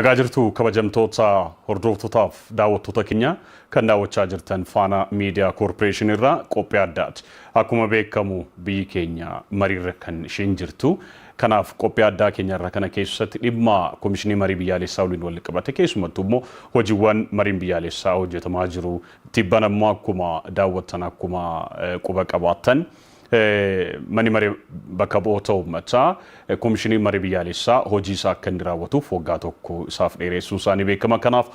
Nagaa jirtu kabajamtoota hordoftotaaf daawwattoota keenya kan daawwachaa jirtan Faana Media Corporation irraa qophii addaati. Akkuma beekamu biyyi keenya mariirra kan isheen jirtu. Kanaaf qophii addaa keenya irraa kana keessatti dhimma Komishinii Marii Biyyaalessaa waliin wal qabate keessumattuu immoo hojiiwwan mariin biyyaalessaa hojjetamaa jiru. Tibban ammoo akkuma daawwattan akkuma quba qabaattan Mani Marii bakka bu'oota uummataa Komishinii Marii Biyyaalessaa hojii isaa akka inni raawwatuuf waggaa tokko isaaf dheeressuun isaanii beekama. Kanaaf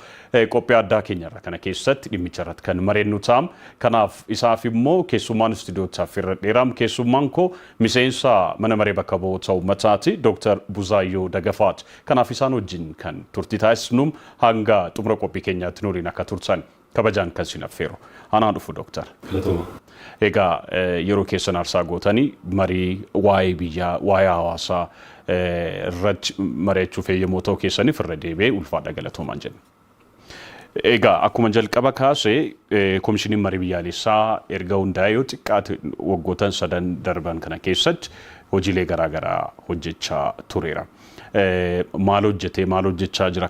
qophii addaa keenya irraa kana keessatti dhimmicha irratti kan mareennu ta'a. Kanaaf isaaf immoo keessummaan istuudiyootaaf irra dheeraam keessummaan koo miseensa Mana Marii bakka bu'oota uummataati Dr. Buzaayyoo Daggafaati. Kanaaf isaan wajjin kan turtii taasisnuum hanga xumura qophii keenyaatti nuuriin akka turtan kabajaan kan sin affeeru. Anaan dhufu Dr. Egaa yeroo keessan aarsaa gootanii marii waa'ee biyyaa waa'ee hawaasaa irratti mari'achuuf yommuu ta'u keessaniif irra deebi'ee ulfaadha galatoomaan jenna. Egaa akkuma jalqaba kaasee Komishiniin Marii Biyyaalessaa erga hundaa'ee yoo xiqqaate waggoota sadan darban kana keessatti hojiilee garaagaraa hojjechaa tureera. Maal hojjetee maal hojjechaa jira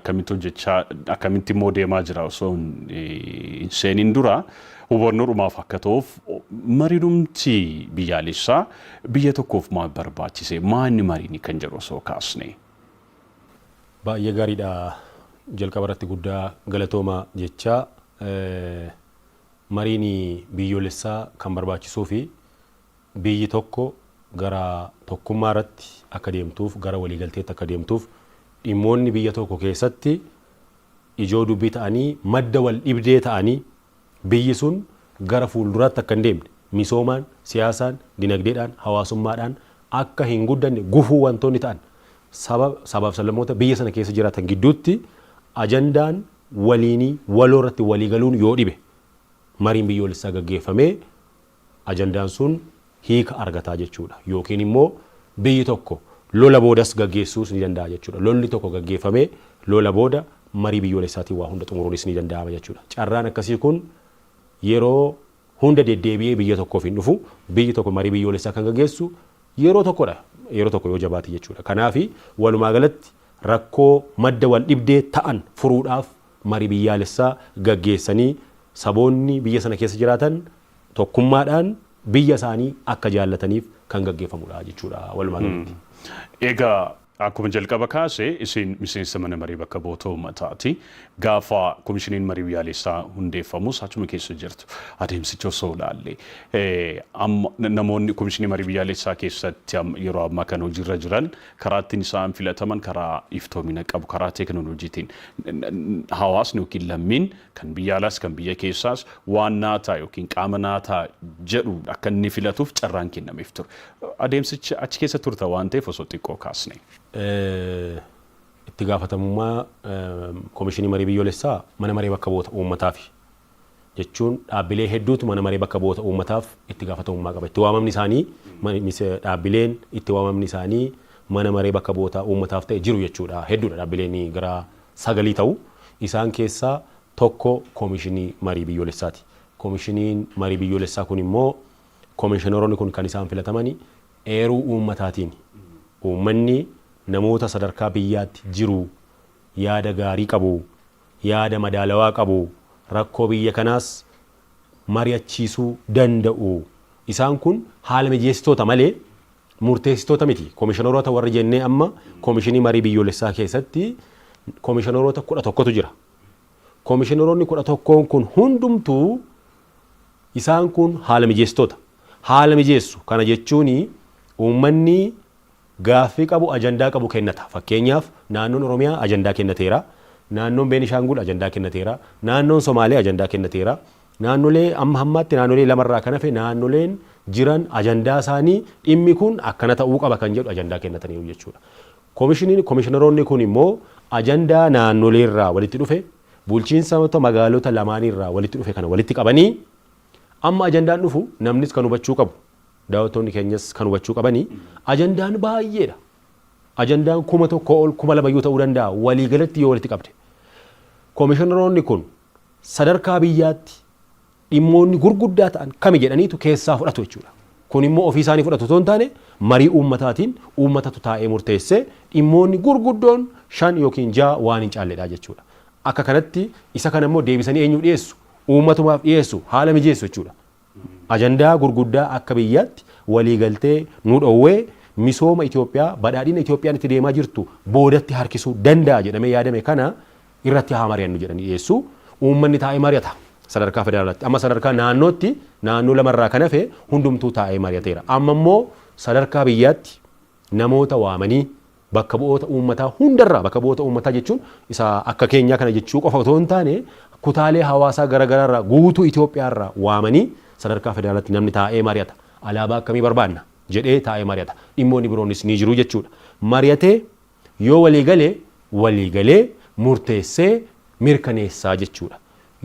akkamitti immoo deemaa jira osoo hin seeniin dura hubannoodhumaaf akka ta'uuf mariidhumti biyyaalessaa biyya tokkoof maal barbaachise maanni mariin kan jedhu osoo kaasne. Baay'ee gaariidha. Jalqaba irratti guddaa galatooma jecha mariin biyyoolessaa kan barbaachisuu fi biyyi tokko gara tokkummaa irratti akka deemtuuf gara waliigalteetti akka deemtuuf dhimmoonni biyya tokko keessatti ijoo dubbii ta'anii madda wal dhibdee ta'anii biyyi sun gara fuulduraatti akka hin deemne misoomaan, siyaasaan, dinagdeedhaan, hawaasummaadhaan akka hin guddanne gufuu wantoonni ta'an sabaaf sablammoota biyya sana keessa jiraatan gidduutti ajandaan waliinii waloo irratti waliigaluun yoo dhibe mariin biyyoolessaa gaggeeffamee ajandaan sun hiika argataa jechuudha. Yookiin immoo biyyi tokko lola boodas gaggeessuus ni danda'a jechuudha. Lolli tokko gaggeeffamee lola booda marii biyyoolessaatiin waa hunda xumuruunis ni danda'ama jechuudha. Carraan akkasii kun yeroo hunda deddeebi'ee biyya tokkoof hin dhufu biyyi tokko marii biyyoolessaa kan gaggeessu yeroo tokkodha. Yeroo tokko yoo jabaate jechuudha. Kanaaf walumaa galatti rakkoo madda wal dhibdee ta'an furuudhaaf marii biyyaalessaa gaggeessanii saboonni biyya sana keessa jiraatan tokkummaadhaan biyya isaanii akka jaallataniif kan gaggeeffamudha jechuudha walumaa galatti. Egaa akkuma jalqaba kaasee isin miseensa Mana Marii bakka bu'oota uummataati. Gaafa Komishiniin Marii Biyyaalessaa hundeeffamus achuma keessa jirtu. Adeemsicha osoo ilaalle namoonni Komishinii Marii Biyyaalessaa keessatti yeroo ammaa kan hojiirra jiran karaa ittiin isaan filataman karaa iftoomina qabu karaa teekinooloojiitiin hawaasni yookiin lammiin kan biyya alaas kan biyya keessaas waan naataa yookiin qaama naataa jedhu akka inni filatuuf carraan kennameef ture. Adeemsicha achi keessa turta waan ta'eef osoo xiqqoo kaasne. Itti gaafatamummaa Komishinii Marii Biyyoolessaa Mana Marii bakka bu'oota uummataaf jechuun dhaabbilee hedduutu Mana Marii bakka bu'oota uummataaf itti gaafatamummaa qaba. Itti waamamni isaanii dhaabbileen itti waamamni isaanii Mana Marii bakka bu'oota uummataaf ta'e jiru jechuudha. Hedduudha dhaabbileen gara 9 ta'u. Isaan keessaa tokko Komishinii Marii Biyyoolessaati. Komishiniin Marii Biyyoolessaa kun immoo komishineeronni kun kan isaan filatamani eeruu uummataatiin. Uummanni namoota sadarkaa biyyaatti jiru yaada gaarii qabu, yaada madaalawaa qabu, rakkoo biyya kanaas mari'achiisuu danda'u. Isaan kun haala mijeessitoota malee murteessitoota miti. Komishineerota warra jennee amma Komishinii Marii Biyyoolessaa keessatti komishineerota 11tu jira. Komishineeronni 11 kun hundumtuu isaan kun haala mijeessitoota. Haala mijeessu kana jechuun uummanni gaaffii qabu ajandaa qabu kennata. Fakkeenyaaf naannoon Oromiyaa ajandaa kennateera. Naannoon Beenishaangul ajandaa kennateera. Naannoon Somaalee ajandaa kennateera. Naannolee amma hammaatti naannolee lamarraa kan hafe naannoleen jiran ajandaa isaanii dhimmi kun akkana ta'uu qaba kan jedhu ajandaa kennataniiru jechuudha. Komishineeronni kun immoo ajandaa naannoleerraa walitti dhufe bulchiinsa magaalota lamaanirraa walitti dhufe kana walitti qabanii amma ajandaan dhufu namnis kan hubachuu qabu. Daawwattoonni keenyas kan hubachuu qabanii ajandaan baay'eedha. Ajandaan 1,000 ol 2,000 ta'uu danda'a waliigalatti yoo walitti qabde. Komishineeronni kun sadarkaa biyyaatti dhimmoonni gurguddaa ta'an kami jedhaniitu keessaa fudhatu jechuudha. kun immoo ofii isaanii fudhatu osoo hin taane marii uummataatiin uummatatu taa'ee murteessee dhimmoonni gurguddoon 5 yookiin 6 waan hin caalledha jechuudha. Akka kanatti isa kana immoo deebisanii eenyuuf dhiyeessu uummatumaaf dhiyeessu haala mijeessu jechuudha. Ajandaa gurguddaa akka biyyaatti waliigaltee nu dhowwee misooma Itoophiyaa badhaadhina Itoophiyaan itti deemaa jirtu boodatti harkisuu danda'a jedhamee yaadame kana irratti haa mari'annu jedhanii dhiyeessu. Uummanni taa'ee mari'ata. Sadarkaa federaalaatti amma sadarkaa naannootti naannoo lamarraa kan hafe hundumtuu taa'ee mari'ateera. Amma immoo sadarkaa biyyaatti namoota waamanii bakka bu'oota uummataa hundarraa bakka bu'oota uummataa jechuun isa akka keenyaa kana jechuu qofa otoo hin taane kutaalee hawaasaa garaagaraarraa guutuu Itoophiyaarraa waamanii sadarkaa federaalaatti namni taa'ee mari'ata. Alaabaa akkamii barbaanna jedhee taa'ee mari'ata. Dhimmoonni biroonis ni jiru jechuudha. Mari'atee yoo waliigalee murteessee mirkaneessaa jechuudha.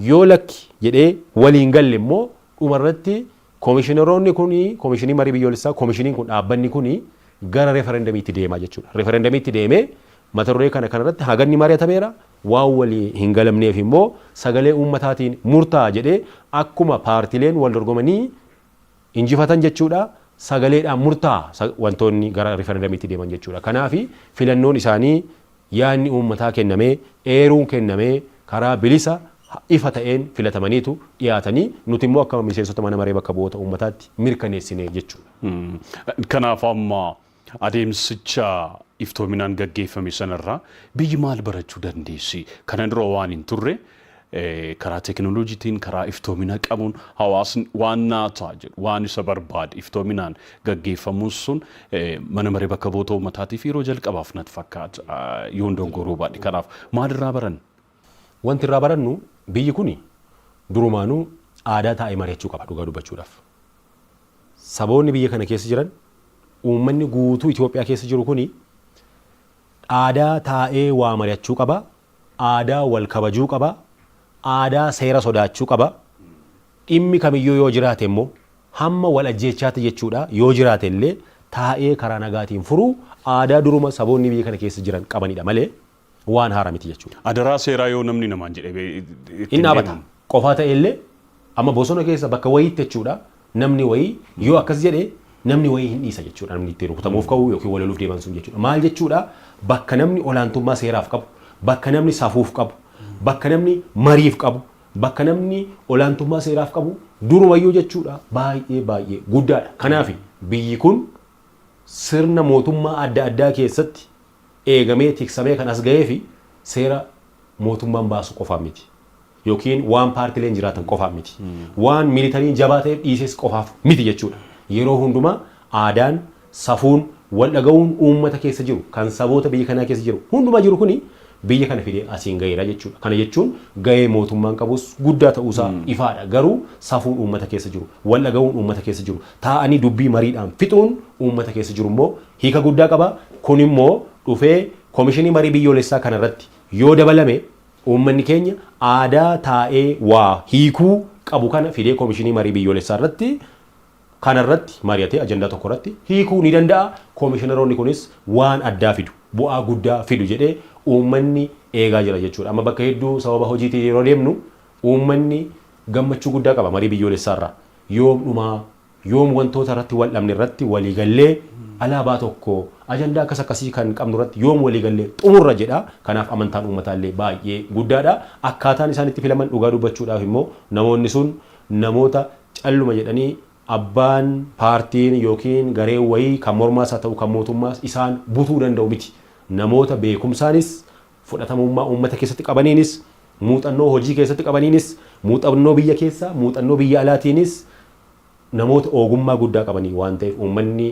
Yoo lakki jedhee waliin galle immoo dhumarratti koomishineroonni kuni koomishinii marii biyyoolessaa koomishiniin kun dhaabbanni kuni gara referendamiitti deemaa jechuudha. Referendamiitti deemee mata duree kanarratti haganni mari'atameera waan walii hin galamneef immoo sagalee uummataatiin murtaa'a jedhee akkuma paartileen wal dorgomanii injifatan jechuudha. Sagaleedhaan murtaa'a wantoonni gara referendamiitti deeman jechuudha. Kanaaf filannoon isaanii yaadni uummataa kennamee eeruun kennamee karaa bilisa ifa ta'een filatamaniitu dhiyaatanii nuti immoo akka miseensota mana maree bakka bu'oota uummataatti mirkaneessine jechuudha. Kanaaf amma adeemsicha iftoominaan gaggeeffame sanarraa biyyi maal barachuu dandeessi? Kana dura waan hin turre karaa teekinooloojiitiin karaa iftoomina qabuun hawaasni waan naataa jedhu waan isa barbaade iftoominaan gaggeeffamuun sun mana maree bakka bu'oota uummataatiif yeroo jalqabaaf natti fakkaata yoon dogongoruu baadhe. Kanaaf maalirraa baranna? Wanti irraa barannu biyyi kuni durumaanuu aadaa taa'ee mari'achuu qaba dhugaa dubbachuudhaaf. Saboonni biyya kana keessa jiran uummanni guutuu Itoophiyaa keessa jiru kuni aadaa taa'ee waa mari'achuu qaba. Aadaa wal kabajuu qaba. Aadaa seera sodaachuu qaba. Dhimmi kamiyyuu yoo jiraate immoo hamma wal ajjeechaatti jechuudha yoo jiraate illee taa'ee karaa nagaatiin furuu aadaa duruma saboonni biyya kana keessa jiran qabanidha malee waan haaraa miti jechuudha. Adaraa seeraa yoo namni namaan jedhee inni dhaabata qofaa ta'e illee amma bosona keessa bakka wayiitti jechuudha namni wayii yoo akkas jedhe namni wayii hin dhiisa jechuudha namni ittiin rukutamuuf ka'u yookiin walaluuf deeman sun jechuudha. Maal jechuudha bakka namni olaantummaa seeraaf qabu bakka namni safuuf qabu bakka namni mariif qabu bakka namni olaantummaa seeraaf qabu durumayyuu jechuudha baay'ee guddaadha. Kanaaf biyyi kun sirna mootummaa adda addaa keessatti eegamee tiksamee kan as ga'ee fi seera mootummaan baasu qofaa miti yookiin waan paartileen jiraatan qofaa miti waan militariin jabaa ta'eef dhiises qofaaf miti jechuudha. Yeroo hundumaa aadaan safuun wal dhaga'uun uummata keessa jiru kan saboota biyya kanaa keessa jiru hundumaa jiru kuni biyya kana fidee asiin ga'eera jechuudha. Kana jechuun ga'ee mootummaan qabus guddaa ta'uusaa ifaadha. Garuu safuun uummata keessa jiru wal dhaga'uun uummata keessa jiru taa'anii dubbii mariidhaan fixuun uummata keessa jiru immoo hiika guddaa qaba. Kun immoo dhufee koomishinii marii biyyoolessaa kanarratti yoo dabalame uummanni keenya aadaa taa'ee waa hiikuu qabu kana fidee koomishinii marii biyyoolessaa irratti kanarratti mari'atee ajandaa tokko irratti hiikuu ni danda'a. Koomishineroonni kunis waan addaa fidu bu'aa guddaa fidu jedhee uummanni eegaa jira jechuudha. Amma bakka hedduu sababa hojiitiin yeroo deemnu uummanni gammachuu guddaa qaba marii biyyoolessaa irraa yoom wantoota irratti wal dhabne irratti waliigallee alaabaa tokko ajandaa akkasii kan qabnu irratti yoom waliigallee xumurra jedha. Kanaaf amantaan uummataallee baay'ee guddaadha. Akkaataan isaan itti filaman dhugaa dubbachuudhaaf immoo namoonni sun namoota calluma jedhanii abbaan paartiin yookiin garee wayii kan mormaas haa ta'u kan mootummaas isaan butuu danda'u miti. Namoota beekumsaanis fudhatamummaa uummata keessatti qabaniinis muuxannoo hojii keessatti qabaniinis muuxannoo biyya keessa muuxannoo biyya alaatiinis namoota ogummaa guddaa qabanii waan ta'eef uummanni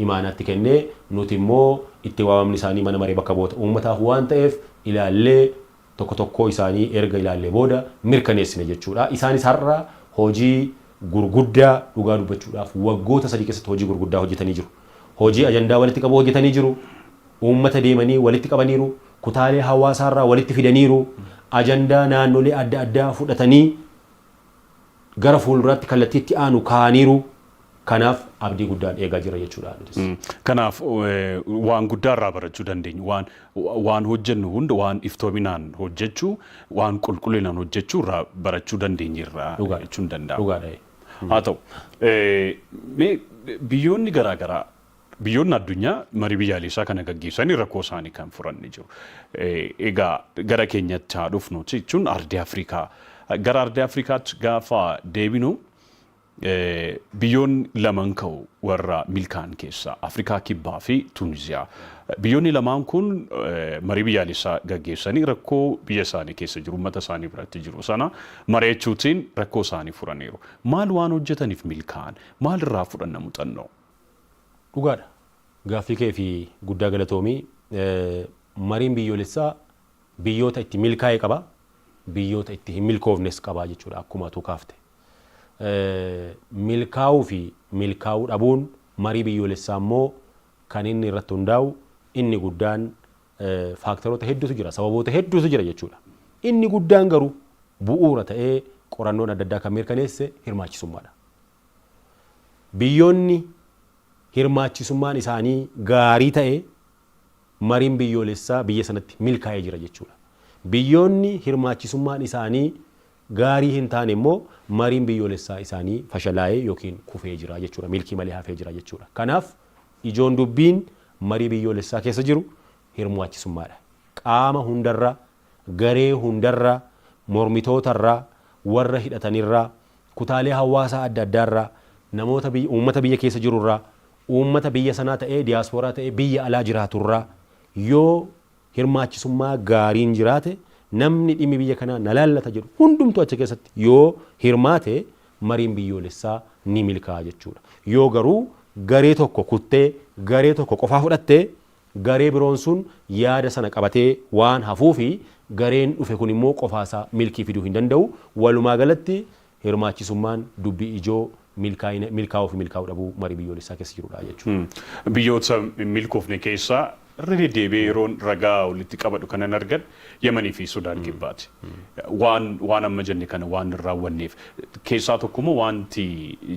imaanaatti kennee nuti immoo itti waamamni isaanii mana maree bakka bu'oota uummataaf waan ta'eef ilaallee tokko isaanii erga ilaallee booda mirkaneessine jechuudha. Isaanis har'a hojii gurguddaa dhugaa dubbachuudhaaf waggoota 3 keessatti hojii gurguddaa hojjetanii jiru. Hojii ajandaa walitti qabu hojjetanii jiru. Uummata deemanii walitti qabaniiru. Kutaalee hawaasaarraa walitti fidaniiru. Ajandaa naannolee adda addaa fudhatanii gara fuulduraatti kallattiitti aanu kaaniiru. Kanaaf abdii guddaan eegaa jira jechuudha. Kanaaf waan guddaa irraa barachuu dandeenyu waan hojjennu hunda waan iftoominaan hojjechuu waan qulqullinaan hojjechuu irraa barachuu dandeenyirraa jechuun danda'a. haa ta'u biyyoonni garaagaraa biyyoonni addunyaa marii biyyaalessaa kana gaggeessanii rakkoo isaanii kan furan ni jiru. Egaa gara keenyatti haa dhufnu jechuun ardii Afrikaa gara ardii Afrikaatti gaafa deebinu biyyoonni lamaan ka'u warra milkaan keessaa Afrikaa Kibbaa fi Tuuniziyaa. Biyyoonni lamaan kun marii biyyaalessaa gaggeessanii rakkoo biyya isaanii keessa jiru uummata isaanii biratti jiru sana mari'achuutiin rakkoo isaanii furaniiru. Maal waan hojjetaniif milkaan maal irraa fudhanna muuxannoo? Dhugaadha. Gaaffii kee fi guddaa galatoomii mariin biyyoolessaa biyyoota itti milkaa'e qaba biyyoota itti hin milkoofnes qaba jechuudha akkuma tu kaafte. Milkaa'uu fi milkaa'uu dhabuun marii biyyoolessaa immoo kan inni irratti hundaa'u inni guddaan faaktaroota hedduutu jira sababoota hedduutu jira jechuudha. Inni guddaan garuu bu'uura ta'ee qorannoon adda addaa kan mirkaneesse hirmaachisummaadha. Biyyoonni hirmaachisummaan isaanii gaarii ta'e mariin biyyoolessaa biyya sanatti milkaa'ee jira jechuudha. Biyyoonni hirmaachisummaan isaanii gaarii hin taane immoo mariin biyyoolessaa isaanii fashalaa'ee yookiin kufee jira jechuudha. Milkii malee hafee jira jechuudha. Kanaaf ijoon dubbiin marii biyyoolessaa keessa jiru hirmaachisummaadha. Qaama hundarraa, garee hundarraa, mormitootarraa, warra hidhatanirraa, kutaalee hawaasaa adda addaarraa, namoota uummata biyya keessa jirurraa, uummata biyya sanaa ta'ee diyaaspooraa ta'ee biyya alaa jiraaturraa yoo hirmaachisummaa gaariin jiraate namni dhimmi biyya kanaa na laallata jedhu hundumtuu achi keessatti yoo hirmaate mariin biyyoolessaa ni milkaa'a jechuudha. Yoo garuu garee tokko kuttee garee tokko qofaa fudhattee garee biroon sun yaada sana qabatee waan hafuu fi gareen dhufe kun immoo qofaasaa milkii fiduu hin danda'u. Walumaa galatti hirmaachisummaan dubbii ijoo milkaa'uu fi milkaa'uu dhabuu marii biyyoolessaa keessa jirudha jechuudha. Biyyoota milkoofne keessaa irra deddeebi'ee yeroon ragaa walitti qabadhu kanan argan Yemanii fi Sudaan Kibbaati. Waan amma jenne kana waan hin raawwanneef keessaa tokkommoo wanti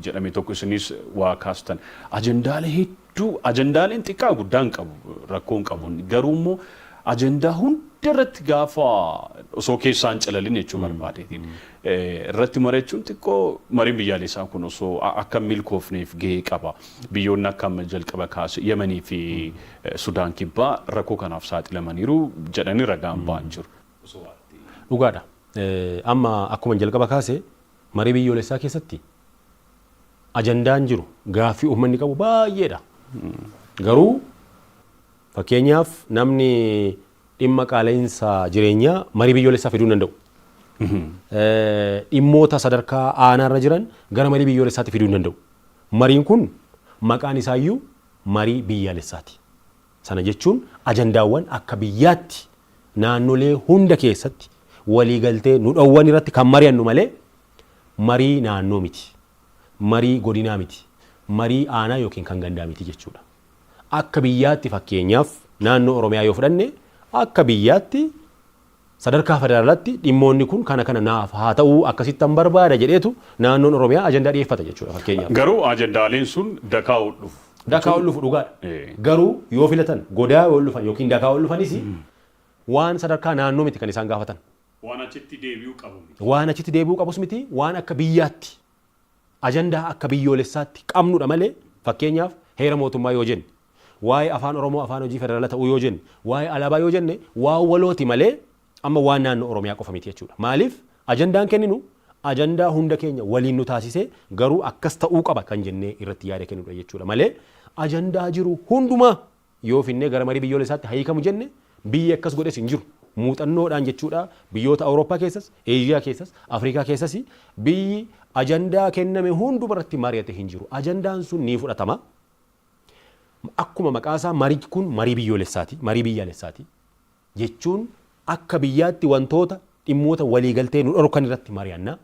jedhame tokko isinis waa kaastan ajendaalee hedduu ajendaaleen xiqqaa guddaan qabu rakkoon qabu garuu immoo ajendaa hundarratti gaafa osoo keessaan calalin jechuu barbaadeetiin irratti mari'achuun xiqqoo mariin biyyaalessaa kun osoo akka milkoofneef gahee qaba. Biyyoonni akka amma jalqaba kaase Yemanii fi Sudaan Kibbaa rakkoo kanaaf saaxilamaniiru jedhanii ragaan ba'an jiru. Dhugaadha. Amma akkuma jalqaba kaase marii biyyoolessaa keessatti ajendaan jiru gaaffii uummanni qabu baay'eedha. Garuu fakkeenyaaf namni dhimma qaala'insa jireenyaa marii biyyoolessaa fiduu hin danda'u. Dhimmoota sadarkaa aanaarra jiran gara marii biyyoolessaatti fiduu hin danda'u. Mariin kun maqaan isaayyuu marii biyyaalessaati. Sana jechuun ajandaawwan akka biyyaatti naannolee hunda keessatti waliigaltee nu dhowwan irratti kan mari'annu malee marii naannoo miti. Marii godinaa miti. Marii aanaa yookiin kan gandaa miti jechuudha. Akka biyyaatti fakkeenyaaf naannoo Oromiyaa yoo fudhanne akka biyyaatti sadarkaa federaalaatti dhimmoonni kun kana naaf haa ta'uu akkasittan barbaada jedheetu naannoon Oromiyaa ajandaa dhiyeeffata jechuudha fakkeenyaaf. Garuu ajendaaleen sun dakaa'uu dhufu. Dakaa'uu dhufu dhugaadha. Garuu yoo filatan godaa yoo dhufan yookiin dakaa'uu dhufanis waan sadarkaa naannoo miti kan isaan gaafatan. Waan achitti deebi'uu qabu miti. Waan achitti deebi'uu qabus miti waan akka biyyaatti ajandaa akka biyyoolessaatti qabnudha malee fakkeenyaaf heera mootummaa yoo jenne waa'ee afaan Oromoo afaan hojii federaalaa ta'uu yoo jenne waa'ee alaabaa yoo jenne waan walooti malee amma waan naannoo Oromiyaa qofa miti jechuudha. Maaliif ajandaan kenninu ajandaa hunda keenya waliin nu taasisee garuu akkas ta'uu qaba kan jennee irratti yaada kennudha jechuudha malee ajandaa jiru hundumaa yoo finnee gara marii biyyoolessaatti hiikamu jenne biyyi akkas godhes hin jiru. Muuxannoodhaan jechuudha biyyoota Awurooppaa keessas, Eeshiyaa keessas, Afrikaa keessas biyyi ajandaa kenname hundumarratti mari'ate hin jiru. Ajandaan sun ni fudhatama. Akkuma maqaasaa marii kun marii biyyoolessaati, marii biyyaalessaati jechuun akka biyyaatti wantoota dhimmoota waliigaltee nu dhorkan irratti mari'anna.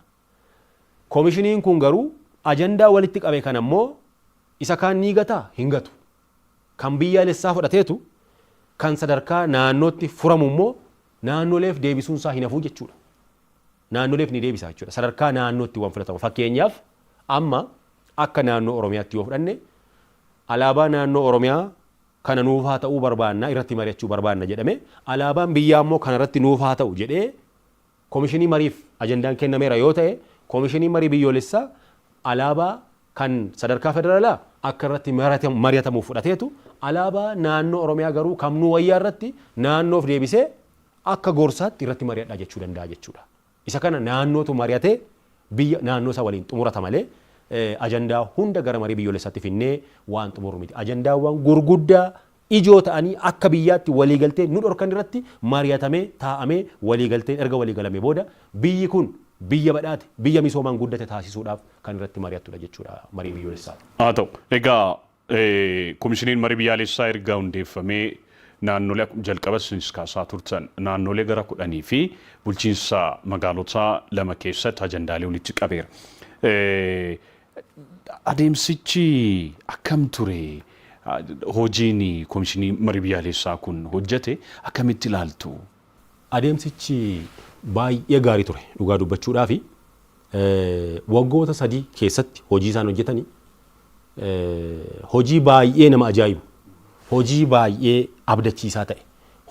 Koomishiniin kun garuu ajandaa walitti qabe kan ammoo isa kaan ni gataa hin gatu. Kan biyyaalessaa fudhateetu kan sadarkaa naannootti furamu immoo naannoleef deebisuun isaa hin hafuu jechuudha. Naannoleef ni deebisa jechuudha. Sadarkaa naannootti waan fudhatamu. Fakkeenyaaf amma akka naannoo Oromiyaatti yoo fudhanne alaabaa naannoo Oromiyaa kana nuuf haa ta'uu barbaanna irratti mari'achuu barbaanna jedhame alaabaan biyyaa immoo kana irratti nuuf haa ta'u jedhee koomishinii mariif ajandaan kennameera yoo ta'e koomishinii marii biyyoolessaa alaabaa kan sadarkaa federaalaa akka irratti mari'atamuuf fudhateetu alaabaa naannoo Oromiyaa garuu kamnuu wayyaa irratti naannoof deebisee akka gorsaatti irratti mari'adhaa jechuu danda'a jechuudha. Isa kana naannootu mari'atee biyya naannoo isaa waliin xumurata malee ajandaa hunda gara marii biyyoolessaatti finnee waan xumuru miti. Ajandaawwan gurguddaa ijoo ta'anii akka biyyaatti waliigaltee nu dhorkan irratti mari'atamee taa'amee waliigalteen erga waliigalamee booda biyyi kun biyya badhaate biyya misoomaan guddate taasisuudhaaf kan irratti mari'attudha jechuudha marii biyyoolessaa. Haa ta'u egaa komishiniin marii biyyaalessaa erga hundeeffamee naannolee jalqabas kaasaa turtan naannolee gara 10 fi bulchiinsa magaalota 2 keessatti ajandaalee walitti qabeera. Adeemsichi akkam ture? Hojiin komishinii marii biyyaalessaa kun hojjete akkamitti ilaaltu? Adeemsichi baay'ee gaarii ture dhugaa dubbachuudhaa fi waggoota 3 keessatti hojii isaan hojjetanii hojii baay'ee nama ajaa'ibu, hojii baay'ee abdachiisaa ta'e,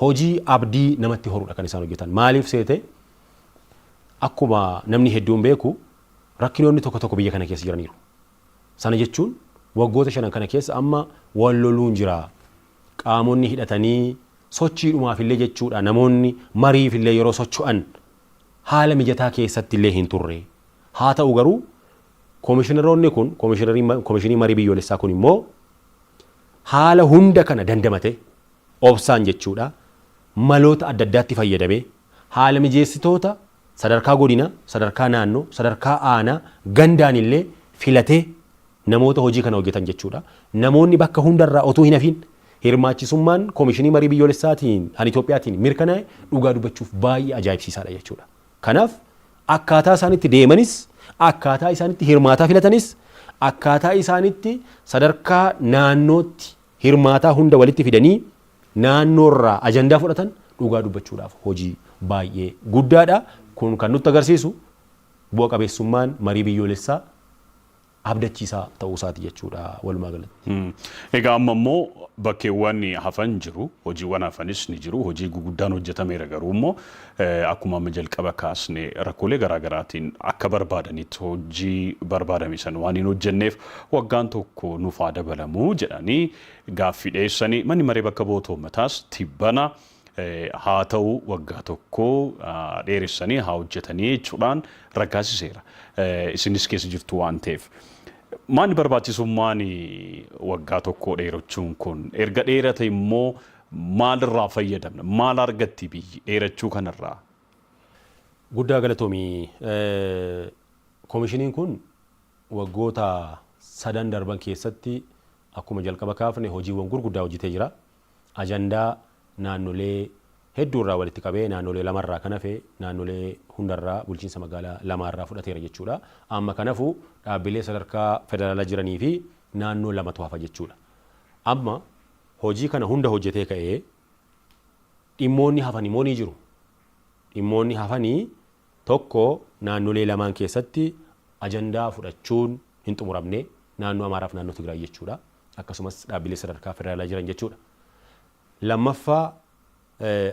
hojii abdii namatti horudha kan isaan hojjetan. Maaliif seete akkuma namni hedduun beeku rakkinoonni tokko tokko biyya kana keessa jiraniiru. Sana jechuun waggoota 5 kana keessa amma wal loluun jira. Qaamonni hidhatanii sochiidhumaaf illee jechuudha namoonni mariif illee yeroo socho'an haala mijataa keessatti illee hin turre. Haa ta'u garuu komishineroonni kun komishinii marii biyyoolessaa kun immoo haala hunda kana dandamate obsaan jechuudha maloota adda addaatti fayyadamee haala mijeessitoota sadarkaa godina, sadarkaa naannoo, sadarkaa aanaa gandaan illee filatee namoota hojii kana hojjetan jechuudha. Namoonni bakka hundarraa otoo hin hafin hirmaachisummaan komishinii marii biyyoolessaatiin kan Itoophiyaatiin mirkanaa'e dhugaa dubbachuuf baay'ee ajaa'ibsiisaadha jechuudha. Kanaaf akkaataa isaanitti deemanis, akkaataa isaanitti hirmaataa filatanis, akkaataa isaanitti sadarkaa naannootti hirmaataa hunda walitti fidanii naannoorraa ajandaa fudhatan dhugaa dubbachuudhaaf hojii baay'ee guddaadha. Kun kan nutti agarsiisu bu'a qabeessummaan marii biyyoolessaa abdachiisaa ta'uu isaati jechuudha walumaa galatti. Egaa amma immoo bakkeewwan hafan jiru, hojiiwwan hafanis ni jiru, hojii guguddaan hojjetameera garuu immoo akkuma amma jalqaba kaasne rakkoolee garaagaraatiin akka barbaadanitti hojii barbaadame san waan hin hojjenneef waggaan tokko nuuf haa dabalamuu jedhanii gaaffii dhiyeessanii manni maree bakka bu'oota uummataas tibbana haa ta'u waggaa tokko dheeressanii haa hojjetanii jechuudhaan raggaasiseera. Isinis keessa jirtu waan ta'eef. Maali barbaachisummaan waggaa tokko dheerachuun kun erga dheerate immoo maalirraa fayyadamna? Maal argatti biyyi dheerachuu kanarraa? Guddaa galatoomii. Komishiniin kun waggoota 3 darban keessatti akkuma jalqaba kaafne hojiiwwan gurguddaa hojjetee jira. Ajandaa naannolee hedduurraa walitti qabee naannolee 2 kan hafe naannolee hundarraa bulchiinsa magaalaa 2 fudhateera jechuudha. Amma kanaafuu dhaabbilee sadarkaa federaalaa jiranii fi naannoo 2tu hafa jechuudha. Amma hojii kana hunda hojjetee ka'ee dhimmoonni hafanii moo ni jiru. Dhimmoonni hafanii tokko naannolee 2 keessatti ajandaa fudhachuun hin xumuramne naannoo Amaaraaf naannoo Tigraay jechuudha. Akkasumas dhaabbilee sadarkaa federaalaa jiran jechuudha. Lammaffaa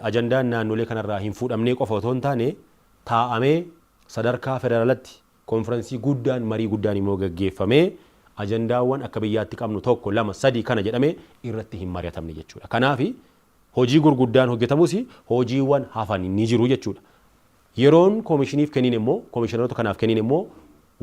ajandaan naannolee kanarraa hin fuudhamnee qofa otoo hin taane taa'amee sadarkaa federaalatti konferansii guddaan marii guddaan immoo gaggeeffamee ajandaawwan akka biyyaatti qabnu 1 2 3 kana jedhamee irratti hin mari'atamne jechuudha. Kanaaf hojii gurguddaan hojjetamus hojiiwwan hafan ni jiru jechuudha. Yeroon komishiniif kennin immoo komishineroota kanaaf kennin immoo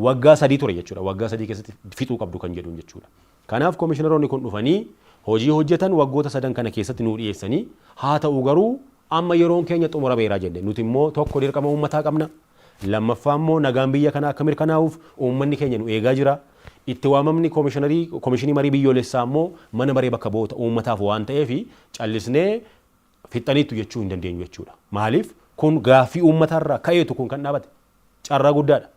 waggaa 3 ture jechuudha. Waggaa 3 keessatti fixuu qabdu kan jedhuun jechuudha. Kanaaf komishineroonni kun dhufanii hojii hojjetan waggoota 3 kana keessatti nuu dhiyeessanii haa ta'u garuu amma yeroon keenya xumurameera jenne nuti immoo tokko dirqama uummataa qabna. Lammaffaa immoo nagaan biyya kana akka mirkanaa'uuf uummanni keenya nu eegaa jira. Itti waamamni komishinii marii biyyoolessaa immoo mana maree bakka bu'oota uummataaf waan ta'eef callisnee fixaniitu jechuu hin dandeenyu jechuudha. Maaliif kun gaaffii uummataarraa ka'eetu kun kan dhaabate carraa guddaadha.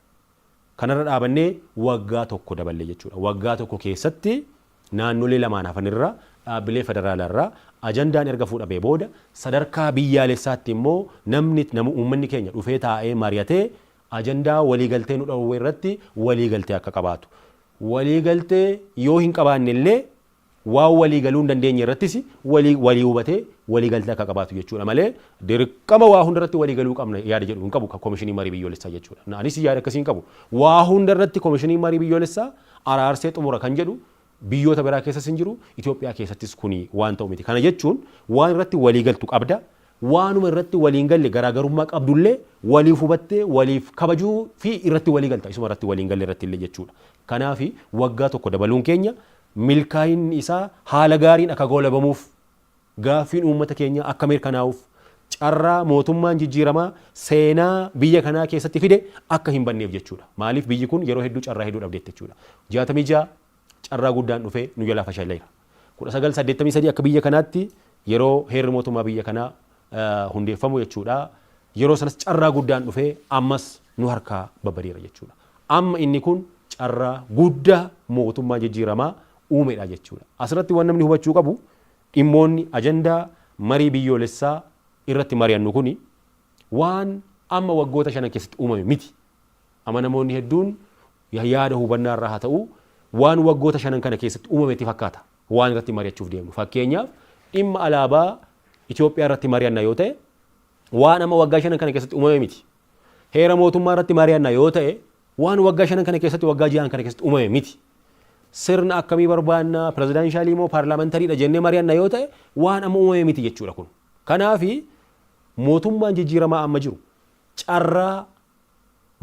Kanarra dhaabannee waggaa tokko daballe jechuudha. Waggaa tokko keessatti naannolee 2 hafanirraa dhaabbilee federaalaa ajandaan erga fuudhamee booda sadarkaa biyyaalessaatti immoo uummanni keenya dhufee taa'ee mari'atee ajandaa waliigaltee nu dhowwee irratti waliigaltee akka qabaatu. Waliigaltee yoo hin qabaanne illee waan walii galuu hin dandeenye irrattis walii hubatee walii galtee akka qabaatu jechuudha malee dirqama waa hunda irratti walii galuu qabna yaada jedhu hin qabu Koomishinii Marii Biyyoolessaa jechuudha. Anis yaada akkasii hin qabu. Waa hunda irratti Koomishinii Marii Biyyoolessaa araarsee xumura kan jedhu biyyoota biraa keessas hin jiru Itoophiyaa keessattis kuni waan ta'u miti. Kana jechuun waan irratti walii galtu qabda. Waanuma irratti waliin galle garaagarummaa qabdullee waliif hubattee waliif kabajuu fi irratti walii galta isuma irratti waliin galle irratti illee jechuudha. Kanaaf waggaa tokko dabaluun keenya milkaa'inni isaa haala gaariin akka goolabamuuf gaaffiin uummata keenya akka mirkanaa'uuf carraa mootummaan jijjiiramaa seenaa biyya kanaa keessatti fide akka hin banneef jechuudha. Maaliif biyyi kun yeroo hedduu carraa hedduu dhabdeetti jechuudha. 66 carraa guddaan dhufee nu jalaa fashaleera. 1983 akka biyya kanaatti yeroo heerri mootummaa biyya kanaa hundeeffamu jechuudha. Yeroo sanas carraa guddaan dhufee ammas nu harkaa babbadeera jechuudha. Amma inni kun carraa guddaa mootummaa jijjiiramaa uumedha jechuudha. Asirratti waan namni hubachuu qabu dhimmoonni ajandaa marii biyyoolessaa irratti mari'annu kuni waan amma waggoota 5 keessatti uumame miti. Amma namoonni hedduun yaada hubannaa irraa haa ta'u waan waggoota 5 kana keessatti uumametti fakkaata waan irratti mari'achuuf deemnu. Fakkeenyaaf dhimma alaabaa Itoophiyaa irratti mari'anna yoo ta'e waan amma waggaa 5 kana keessatti uumame miti. Heera mootummaa irratti mari'anna yoo ta'e waan waggaa 5 kana keessatti waggaa 6 kana keessatti uumame miti. Sirna akkamii barbaanna pirezidaanshaalii moo paarlaamantariidha jennee mari'anna yoo ta'e waan amma uumame miti jechuudha kun. Kanaaf mootummaan jijjiiramaa amma jiru carraa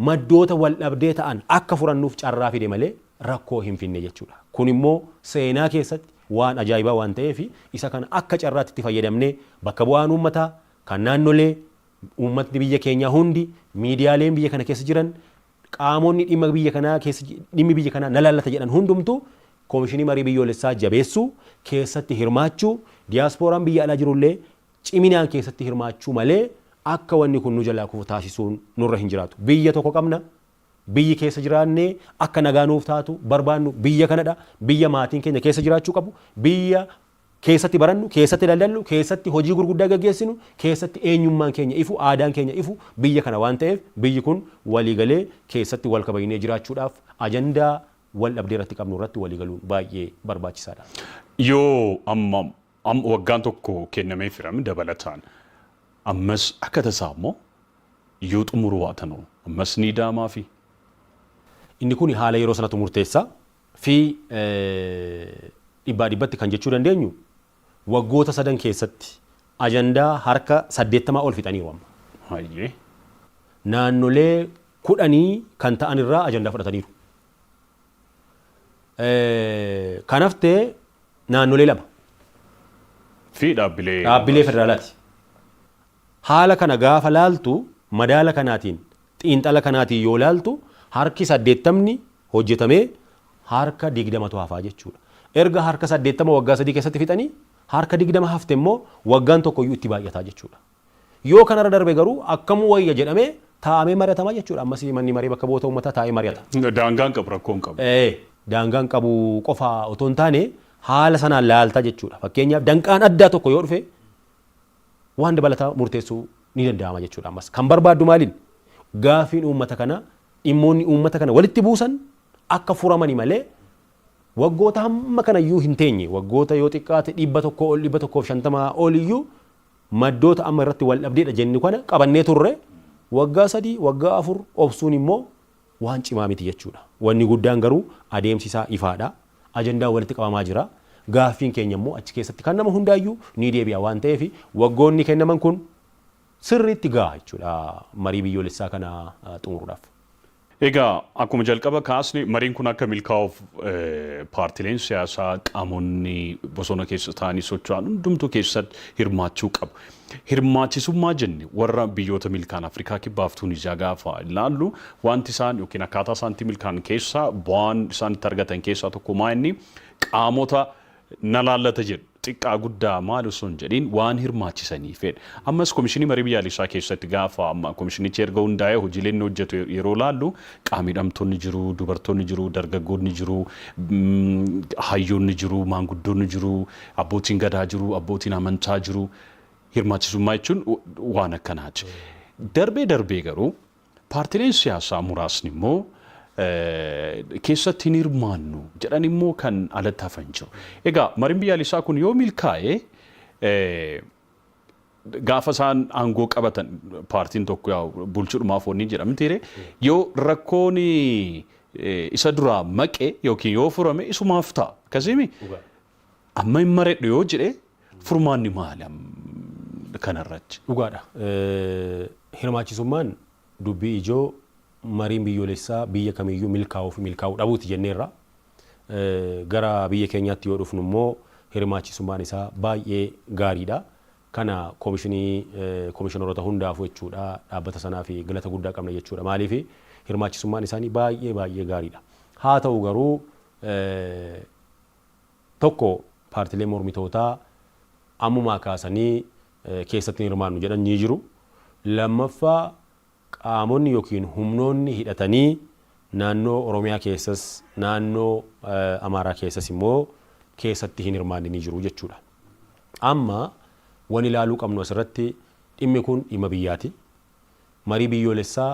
maddoota wal dhabdee ta'an akka furannuuf carraa fide malee rakkoo hin finne jechuudha. Kun immoo seenaa keessatti waan ajaa'ibaa waan ta'eef isa kana akka carraatti itti fayyadamnee bakka bu'aan uummataa kan naannolee uummatni biyya keenyaa hundi miidiyaaleen biyya kana keessa jiran qaamonni dhimmi biyya kanaa na laallata jedhan hundumtu Koomishinii Marii Biyyoolessaa jabeessuu keessatti hirmaachuu diyaaspooraan biyya alaa jirullee ciminaan keessatti hirmaachuu malee akka wanni kun nu jalaa kufu taasisuun nurra hin jiraatu. Biyya tokko qabna. Biyyi keessa jiraannee akka nagaa nuuf taatu barbaannu biyya kanadha. Biyya maatiin keenya keessa jiraachuu qabu. Biyya keessatti barannu, keessatti daldallu, keessatti hojii gurguddaa gaggeessinu, keessatti eenyummaan keenya ifu, aadaan keenya ifu biyya kana waan ta'eef biyyi kun waliigalee keessatti wal kabajnee jiraachuudhaaf ajandaa wal dhabdee irratti qabnu irratti waliigaluun baay'ee barbaachisaadha. Yoo amma waggaan tokko kennamee firame dabalataan ammas akka tasaa immoo yoo xumuru waatanoo ammas ni daamaa fi inni kun haala yeroo sanatu murteessaa fi dhibbaa dhibbatti kan jechuu dandeenyu waggoota 3 keessatti ajandaa harka 80 ol fixaniiru amma. Hayyee. Naannolee 10 kan ta'an irraa ajandaa fudhataniiru. Kan haftee naannolee 2 fi dhaabbilee federaalaati. Haala kana gaafa laaltu madaala kanaatiin xiinxala kanaatiin yoo laaltu harki 80 hojjetamee harka 20 hafaa jechuudha. Erga harka 80 waggaa 3 keessatti fixanii harka 20 hafte immoo waggaan tokkoyyuu itti baay'ataa jechuudha. Yoo kanarra darbe garuu akkam wayya jedhamee taa'amee mari'atama jechuudha. Ammas manni marii bakka bu'oota uummataa taa'ee mari'ata. Daangaan qabu rakkoon qabu. Daangaan qabu qofa otoo hin taane haala sanaan laaltaa jechuudha. Fakkeenyaaf danqaan addaa tokko yoo dhufe waan dabalataa murteessuu ni danda'ama jechuudha. Ammas kan barbaaddu maaliin gaafiin uummata kana dhimmoonni uummata kana walitti buusan akka furamani malee waggoota hamma kana iyyuu hin teenye waggoota yoo xiqqaate 100 ol 150 ol iyyuu maddoota amma irratti wal dhabdeedha jenni kana qabannee turre waggaa 3 waggaa 4 obsuun immoo waan cimaa miti jechuudha. Wanni guddaan garuu adeemsi isaa ifaadha. Ajandaa walitti qabamaa jira. Gaaffiin keenya immoo achi keessatti kan nama hundaayyuu ni deebi'a waan ta'eef waggoonni kennaman kun sirriitti ga'a jechuudha marii biyyoolessaa kana xumuruudhaaf. Egaa akkuma jalqaba kaasne mariin kun akka milkaa'uuf paartileen siyaasaa qaamonni bosona keessa ta'anii socho'an hundumtuu keessatti hirmaachuu qabu. Hirmaachisummaa jenne warra biyyoota milkaan Afrikaa kibbaaf Tuunizaa gaafa ilaallu wanti isaan yookiin akkaataa isaanitti milkaan keessaa bu'aan isaan itti argatan keessaa tokko maa inni qaamota na laallata jedhu xiqqaa guddaa maal osoo hin jedhiin waan hirmaachisanii fedha. Ammas Koomishinii Marii Biyyaalessaa keessatti gaafa amma koomishinichi erga hundaa'ee hojiileen hojjetu yeroo laallu qaamidhamtoonni jiru, dubartoonni jiru, dargaggoonni jiru, hayyoonni jiru, maanguddoonni jiru, abbootiin gadaa jiru, abbootiin amantaa jiru. Hirmaachisummaa jechuun waan akkanaati. Darbee garuu paartileen siyaasaa muraasni immoo keessatti hin hirmaannu jedhan immoo kan alatti hafan jiru. Egaa mariin biyyaalessaa kun yoo milkaa'e gaafa isaan aangoo qabatan paartiin tokko bulchuudhumaaf wanni jedhamti yoo rakkoon isa duraa maqe yookiin yoo furame isumaaf ta'a. Akkasimi amma hin maredhu yoo jedhe furmaanni maali kanarratti? Dhugaadha. Hirmaachisummaan dubbii ijoo mariin biyyoolessaa biyya kamiyyuu milkaa'uu fi milkaa'uu dhabuuti jenneerra. Gara biyya keenyaatti yoo dhufnu immoo hirmaachisummaan isaa baay'ee gaariidha. Kana komishinoroota hundaafuu jechuudha dhaabbata sanaa fi galata guddaa qabna jechuudha. Maaliif hirmaachisummaan isaanii baay'ee gaariidha. Haa ta'u garuu tokko paartilee mormitootaa ammumaa kaasanii keessatti hirmaannu jedhan ni jiru. Lammaffaa qaamonni yookiin humnoonni hidhatanii naannoo Oromiyaa keessas naannoo Amaaraa keessas immoo keessatti hin hirmaanne ni jiru jechuudha. Amma wani ilaaluu qabnu asirratti dhimmi kun dhimma biyyaati. Marii biyyoolessaa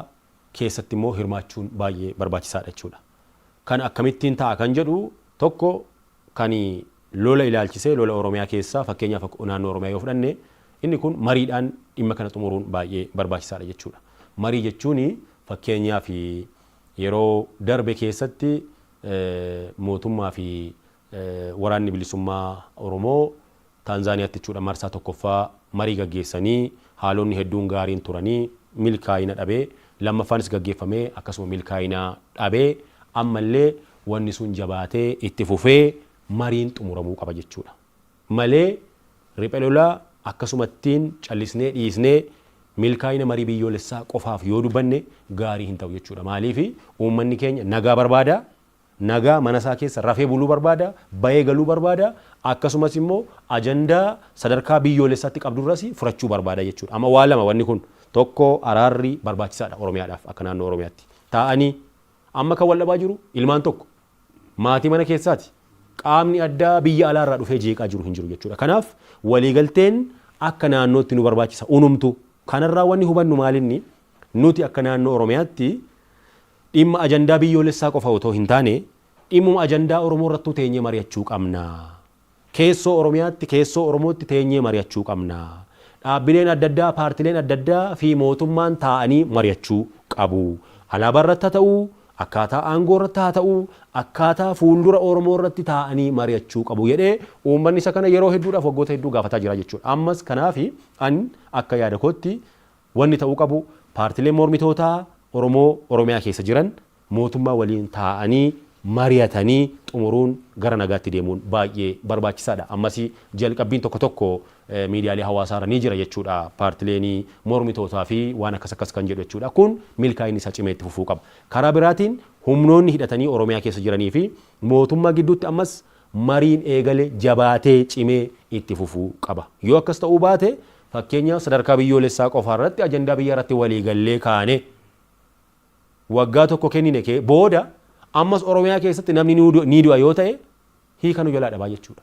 keessatti immoo hirmaachuun baay'ee barbaachisaadha jechuudha. Kan akkamittiin ta'a kan jedhu tokko kan lola ilaalchisee lola Oromiyaa keessaa fakkeenyaaf naannoo Oromiyaa yoo fudhanne inni kun mariidhaan dhimma kana xumuruun baay'ee barbaachisaadha jechuudha. Marii jechuun fakkeenyaaf yeroo darbe keessatti mootummaa fi waraanni bilisummaa Oromoo Taanzaaniyaatti jechuudha marsaa tokkoffaa marii gaggeessanii haalonni hedduun gaariin turanii milkaa'ina dhabee lammaffaanis gaggeeffamee akkasuma milkaa'ina dhabee ammallee wanni sun jabaatee itti fufee mariin xumuramuu qaba jechuudha. Malee riphee lolaa akkasumattiin callisnee dhiisnee milkaa'ina marii biyyoolessaa qofaaf yoo dubbanne gaarii hin ta'u jechuudha. Maaliif uummanni keenya nagaa barbaada. Nagaa mana isaa keessa rafee buluu barbaada, bahee galuu barbaada, akkasumas immoo ajandaa sadarkaa biyyoolessaatti qabdurras furachuu barbaada jechuudha. Amma waa lama wanni kun tokko araarri barbaachisaadha Oromiyaadhaaf akka naannoo Oromiyaatti. Taa'anii amma kan wal dhabaa jiru ilmaan tokko maatii mana keessaati. Qaamni addaa biyya alaarraa dhufee jeeqaa jiru hin jiru jechuudha. Kanaaf waliigalteen akka naannootti nu barbaachisa unumtu. Kanarraa wanni hubannu maalinni nuti akka naannoo Oromiyaatti dhimma ajandaa biyyoolessaa qofa otoo hin taane dhimmuma ajandaa Oromoo irratti teenyee mari'achuu qabna. Keessoo Oromiyaatti keessoo Oromootti teenyee mari'achuu qabna. Dhaabbileen adda addaa paartileen adda addaa fi mootummaan taa'anii mari'achuu qabu. Alaabaa irratti haa ta'uu, akkaataa aangoo irratti haa ta'uu, akkaataa fuuldura Oromoo irratti taa'anii mari'achuu qabu jedhee uummanni isa kana yeroo hedduudhaaf waggoota hedduu gaafataa jira jechuudha. Ammas kanaaf ani akka yaada kootti wanni ta'uu qabu paartileen mormitootaa Oromoo Oromiyaa keessa jiran mootummaa waliin taa'anii mari'atanii xumuruun gara nagaatti deemuun baay'ee barbaachisaadha. Ammas jalqabbiin tokko tokko miidiyaalee hawaasaa irra ni jira jechuudha. Paartileen mormitootaa fi waan akkas kan jedhu jechuudha. Kun milkaa'inni isaa cimee itti fufuu qaba. Karaa biraatiin humnoonni hidhatanii Oromiyaa keessa jiranii fi mootummaa gidduutti ammas mariin eegale jabaatee cimee itti fufuu qaba. Yoo akkas ta'uu baate fakkeenyaaf sadarkaa biyyoolessaa qofaa irratti ajandaa biyya irratti waliigallee kaane waggaa tokko kennine booda ammas Oromiyaa keessatti namni ni du'a yoo ta'e hiika nu jalaa dhabaa jechuudha.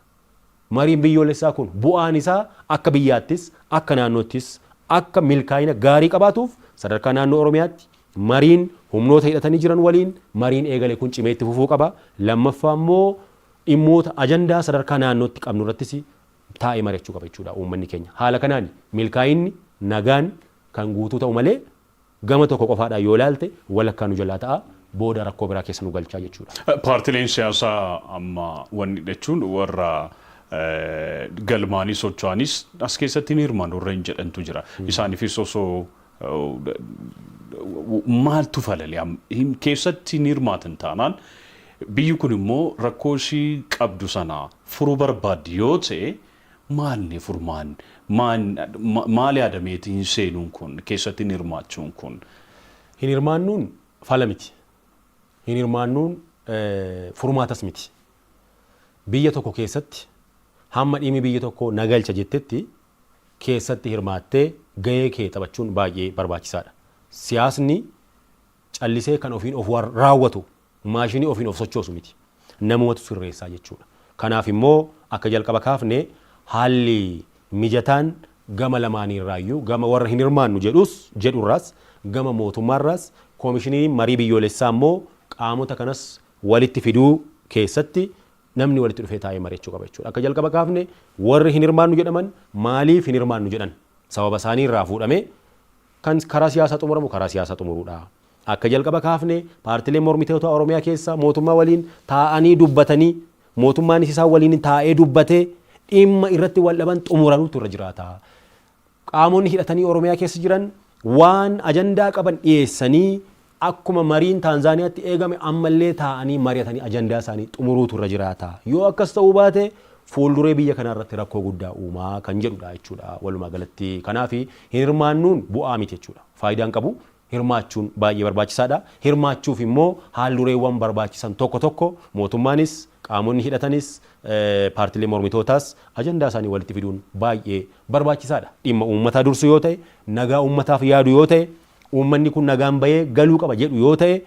Mariin biyyoolessaa kun bu'aan isaa akka biyyaattis akka naannoottis akka milkaa'ina gaarii qabaatuuf sadarkaa naannoo Oromiyaatti mariin humnoota hidhatanii jiran waliin mariin eegale kun cimee itti fufuu qaba. Lammaffaa immoo dhimmoota ajandaa sadarkaa naannootti qabnu irrattis taa'ee mari'achuu qaba jechuudha uummanni keenya. Haala kanaan milkaa'inni nagaan kan guutuu ta'u malee gama tokko qofaadhaan yoo ilaalte walakkaa nu jalaa ta'a booda rakkoo biraa keessa nu galchaa jechuudha. Paartileen siyaasaa amma wanni jechuun warra galmaanii socho'anis as keessatti ni hirmaannu warra hin jedhantu jira. Isaaniifis osoo maaltu falale keessatti ni hirmaatan taanaan biyyi kun immoo rakkoo ishii qabdu sana furuu barbaaddi yoo ta'e maalni furmaan maal yaadameetiin seenuun kun keessatti hin hirmaachuun kun? Hin hirmaannuun fala miti. Hin hirmaannuun furmaatas miti. Biyya tokko keessatti hamma dhimmi biyya tokko nagalcha jettetti keessatti hirmaattee gahee kee taphachuun baay'ee barbaachisaadha. Siyaasni callisee kan ofiin of raawwatu maashinii ofiin of sochoosu miti. Namumatu sirreessaa jechuudha. Kanaaf immoo akka jalqaba kaafne haalli mijataan gama lamaaniirraayyuu gama warra hin hirmaannu jedhurraas gama mootummaarraas koomishinii marii biyyoolessaa immoo qaamota kanas walitti fiduu keessatti namni walitti dhufee taa'ee mari'achuu qaba jechuudha. Akka jalqaba kaafne warri hin hirmaannu jedhaman maaliif hin hirmaannu jedhan sababa isaanii irraa fuudhamee kan karaa siyaasaa xumuramu karaa siyaasaa xumuruudha. Akka jalqaba kaafne paartileen mormitoota Oromiyaa keessa mootummaa waliin taa'anii dubbatanii mootummaanis isaan waliin taa'ee dubbatee dhimma irratti wal dhaban xumuranuutu irra jiraata. Qaamonni hidhatanii Oromiyaa keessa jiran waan ajandaa qaban dhiyeessanii akkuma mariin Taanzaaniyaatti eegame ammallee taa'anii mari'atanii ajandaa isaanii xumuruutu irra jiraata. Yoo akkas ta'uu baate fuulduree biyya kanaa irratti rakkoo guddaa uumaa kan jedhudha jechuudha. Walumaa galatti kanaaf hirmaannuun bu'aa miti jechuudha. Faayidaan qabu hirmaachuun baay'ee barbaachisaadha. Hirmaachuuf immoo haaldureewwan barbaachisan tokko tokko mootummaanis qaamonni hidhatanis paartilee mormitootaas ajandaa isaanii walitti fiduun baay'ee barbaachisaadha. Dhimma uummataa dursu yoo ta'e nagaa uummataaf yaadu yoo ta'e uummanni kun nagaan bahee galuu qaba jedhu yoo ta'e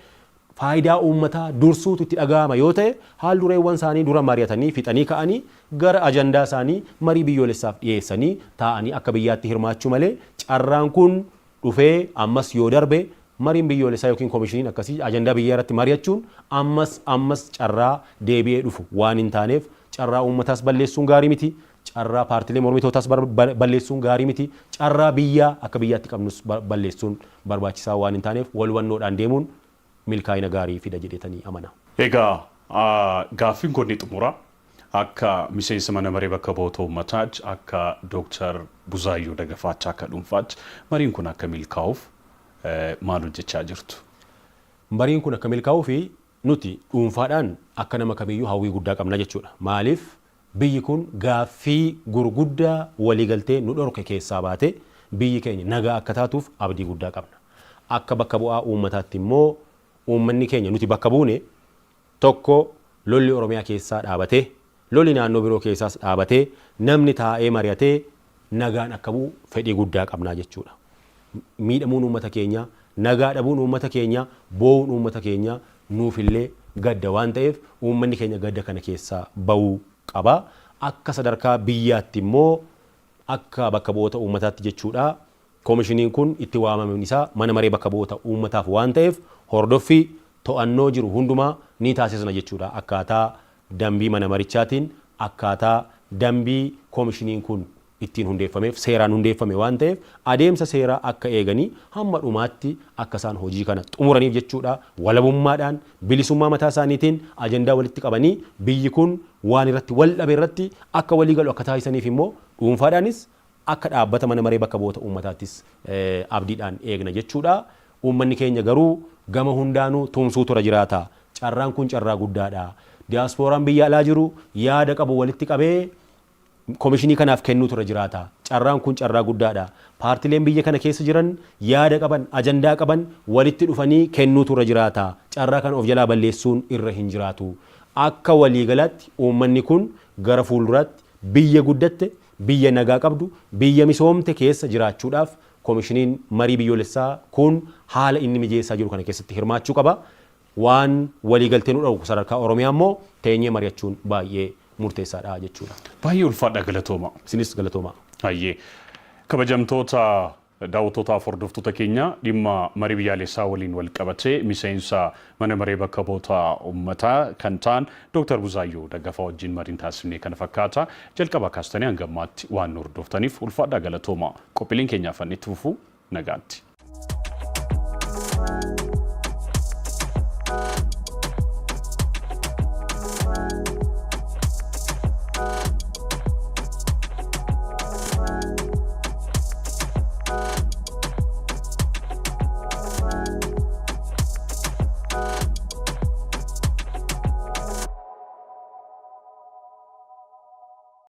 faayidaa uummataa dursuutu itti dhaga'ama yoo ta'e haaldureewwan isaanii dura mari'atanii fixanii ka'anii gara ajandaa isaanii marii biyyoolessaaf dhiyeessanii taa'anii akka biyyaatti hirmaachuu malee carraan kun dhufee ammas yoo darbe mariin biyyoolessaa yookiin koomishiniin akkasii ajandaa biyyaa irratti mari'achuun ammas carraa deebi'ee dhufu waan hin taaneef carraa uummataas balleessuun gaarii miti. Carraa paartilee mormitootaas balleessuun gaarii miti. Carraa biyyaa akka biyyaatti qabnus balleessuun barbaachisaa waan hin taaneef wal hubannoodhaan deemuun milkaa'ina gaarii fida jedheetanii amana. Egaa gaaffiin kun ni xumura. Akka miseensa mana maree bakka bu'oota uummataatti akka Dooktar Buzaayyoo Daggafaatti akka dhuunfaatti mariin kun akka milkaa'uuf maal hojjechaa jirtu? Mariin kun akka milkaa'uuf nuti dhuunfaadhaan akka nama kamiyyuu hawwii guddaa qabna jechuudha. Maaliif biyyi kun gaaffii gurguddaa waliigaltee nu dhorke keessaa baate biyyi keenya nagaa akka taatuuf abdii guddaa qabna. Akka bakka bu'aa uummataatti immoo uummanni keenya nuti bakka buune tokko lolli Oromiyaa keessaa dhaabatee lolli naannoo biroo keessaas dhaabatee namni taa'ee mari'atee nagaan akka bu'u fedhii guddaa qabnaa jechuudha. Miidhamuun uummata keenya, nagaa dhabuun uummata keenya, boo'uun uummata keenya nuufillee gadda waan ta'eef uummanni keenya gadda kana keessaa ba'uu qaba. Akka sadarkaa biyyaatti immoo akka bakka bu'oota uummataatti jechuudha. Koomishiniin kun itti waamamuun isaa mana maree bakka bu'oota uummataaf waan ta'eef hordoffii to'annoo jiru hundumaa ni taasisna jechuudha. Akkaataa dambii mana marichaatiin akkaataa dambii koomishiniin kun ittiin hundeeffameef seeraan hundeeffame waan ta'eef adeemsa seeraa akka eeganii hamma dhumaatti akka isaan hojii kana xumuraniif jechuudha. Walabummaadhaan bilisummaa mataa isaaniitiin ajandaa walitti qabanii biyyi kun waan irratti wal dhabe irratti akka walii galu akka taasisaniif immoo dhuunfaadhaanis akka dhaabbata mana maree bakka bu'oota uummataattis abdiidhaan eegna jechuudha. Uummanni keenya garuu gama hundaanuu tumsuu tura jiraata. Carraan kun carraa guddaadha. Diyaaspooraan biyya alaa jiru yaada qabu walitti qabee koomishinii kanaaf kennuu tura jiraata. Carraan kun carraa guddaadha. Paartileen biyya kana keessa jiran yaada qaban ajandaa qaban walitti dhufanii kennuu tura jiraata. Carraa kana of jalaa balleessuun irra hin jiraatu. Akka waliigalaatti uummanni kun gara fuulduraatti biyya guddatte biyya nagaa qabdu biyya misoomte keessa jiraachuudhaaf koomishiniin marii biyyoolessaa kun haala inni mijeessaa jiru kana keessatti hirmaachuu qaba. Waan waliigaltee nu dhowwu sadarkaa Oromiyaa immoo teenyee mari'achuun baay'ee murteessaadha jechuudha. Baay'ee ulfaadha galatooma. Isinis galatooma. Baay'ee kabajamtoota daawwattootaaf hordoftoota keenya dhimma marii biyyaalessaa waliin wal qabatee miseensa mana maree bakka bu'oota uummataa kan ta'an Dooktar Buzaayyoo Daggafaa wajjin mariin taasifnee kana fakkaata. Jalqaba kaastanii hanga ammaatti waan nu hordoftaniif ulfaadha galatooma. Qophiileen keenyaaf itti fufuu nagaatti.